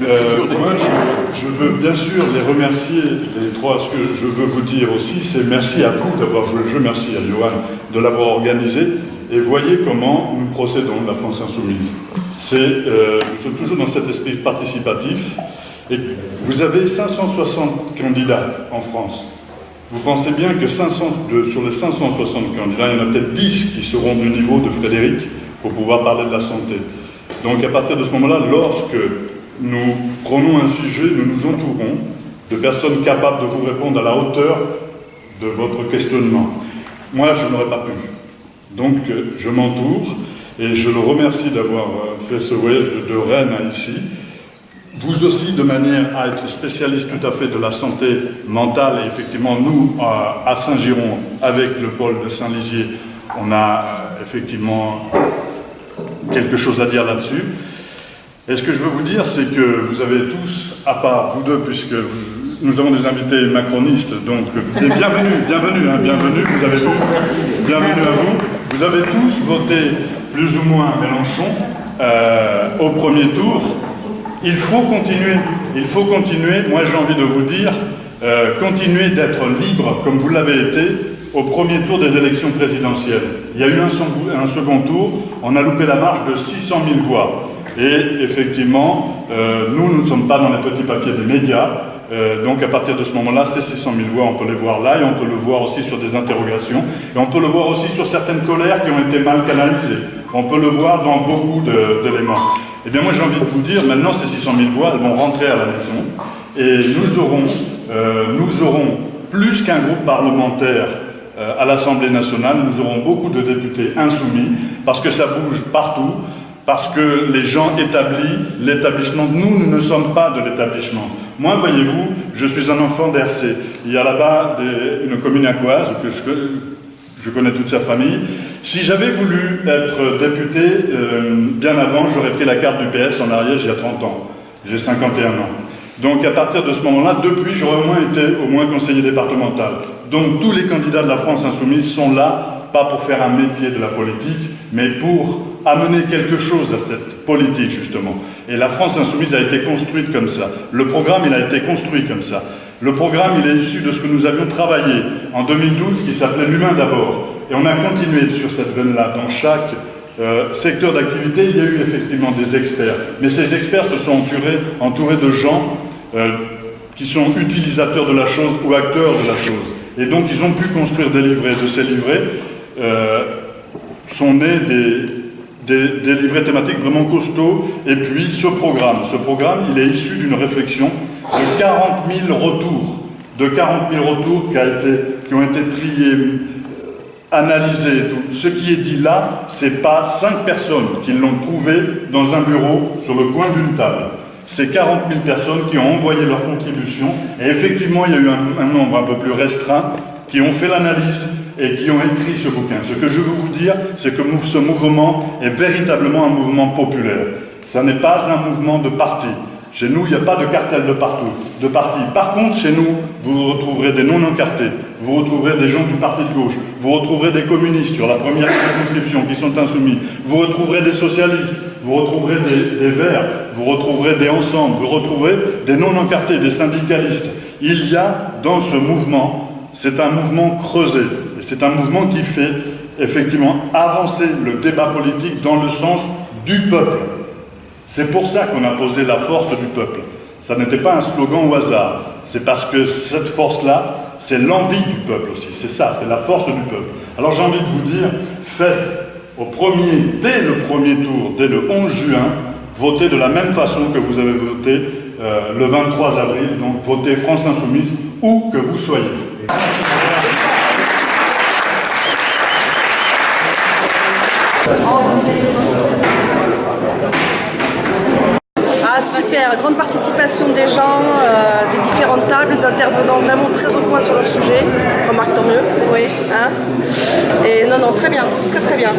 Moi, je veux bien sûr les remercier, les trois. Ce que je veux vous dire aussi, c'est merci à vous d'avoir joué le jeu, merci à Johan de l'avoir organisé. Et voyez comment nous procédons, la France Insoumise. Nous sommes toujours dans cet esprit participatif. Et vous avez 560 candidats en France. Vous pensez bien que sur les 560 candidats, il y en a peut-être 10 qui seront du niveau de Frédéric pour pouvoir parler de la santé. Donc à partir de ce moment-là, lorsque nous prenons un sujet, nous nous entourons de personnes capables de vous répondre à la hauteur de votre questionnement. Moi, je n'aurais pas pu. Donc je m'entoure et je le remercie d'avoir fait ce voyage de Rennes à ici. Vous aussi, de manière à être spécialiste tout à fait de la santé mentale, et effectivement, nous, à Saint-Giron, avec le pôle de Saint-Lizier, on a effectivement quelque chose à dire là-dessus. Et ce que je veux vous dire, c'est que vous avez tous, à part vous deux, puisque nous avons des invités macronistes, donc bienvenue, vous avez tous, bienvenue à vous. Vous avez tous voté plus ou moins Mélenchon au premier tour. Il faut continuer, moi j'ai envie de vous dire, continuez d'être libre comme vous l'avez été au premier tour des élections présidentielles. Il y a eu un second tour, on a loupé la marche de 600 000 voix. Et effectivement, nous ne sommes pas dans les petits papiers des médias, donc à partir de ce moment-là, ces 600 000 voix, on peut les voir là, et on peut le voir aussi sur des interrogations, et on peut le voir aussi sur certaines colères qui ont été mal canalisées. On peut le voir dans beaucoup d'éléments. Eh bien moi j'ai envie de vous dire, maintenant ces 600 000 voix, elles vont rentrer à la maison, et nous aurons plus qu'un groupe parlementaire à l'Assemblée nationale, nous aurons beaucoup de députés insoumis, parce que ça bouge partout, parce que les gens établissent l'établissement. Nous ne sommes pas de l'établissement. Moi, voyez-vous, je suis un enfant d'RC. Il y a là-bas une commune aquoise que je connais toute sa famille. Si j'avais voulu être député bien avant, j'aurais pris la carte du PS en Ariège il y a 30 ans. J'ai 51 ans. Donc à partir de ce moment-là, depuis, j'aurais au moins conseiller départemental. Donc tous les candidats de la France Insoumise sont là, pas pour faire un métier de la politique, mais pour amener quelque chose à cette politique, justement. Et la France Insoumise a été construite comme ça. Le programme, il a été construit comme ça. Le programme, il est issu de ce que nous avions travaillé en 2012, qui s'appelait l'humain d'abord. Et on a continué sur cette veine-là. Dans chaque secteur d'activité, il y a eu effectivement des experts. Mais ces experts se sont entourés de gens qui sont utilisateurs de la chose ou acteurs de la chose. Et donc, ils ont pu construire des livrets. De ces livrets sont nés des livrets thématiques vraiment costauds. Et puis, ce programme, il est issu d'une réflexion de 40 000 retours. De 40 000 retours qui ont été triés, analysés et tout. Ce qui est dit là, c'est pas 5 personnes qui l'ont trouvé dans un bureau sur le coin d'une table. C'est 40 000 personnes qui ont envoyé leur contribution. Et effectivement, il y a eu un nombre un peu plus restreint qui ont fait l'analyse et qui ont écrit ce bouquin. Ce que je veux vous dire, c'est que ce mouvement est véritablement un mouvement populaire. Ça n'est pas un mouvement de parti. Chez nous, il n'y a pas de cartel de parti. Par contre, chez nous, vous retrouverez des non-encartés, vous retrouverez des gens du parti de gauche, vous retrouverez des communistes sur la première circonscription qui sont insoumis, vous retrouverez des socialistes, vous retrouverez des Verts, vous retrouverez des Ensemble, vous retrouverez des non-encartés, des syndicalistes. Il y a dans ce mouvement, c'est un mouvement creusé, et c'est un mouvement qui fait effectivement avancer le débat politique dans le sens du peuple. C'est pour ça qu'on a posé la force du peuple. Ça n'était pas un slogan au hasard. C'est parce que cette force-là, c'est l'envie du peuple aussi. C'est ça, c'est la force du peuple. Alors j'ai envie de vous dire, faites dès le premier tour, dès le 11 juin, votez de la même façon que vous avez voté le 23 avril. Donc votez France Insoumise, où que vous soyez. Super, grande participation des gens, des différentes tables, les intervenants vraiment très au point sur leur sujet. Remarque, tant mieux. Oui. Hein. Et non, très bien, très bien.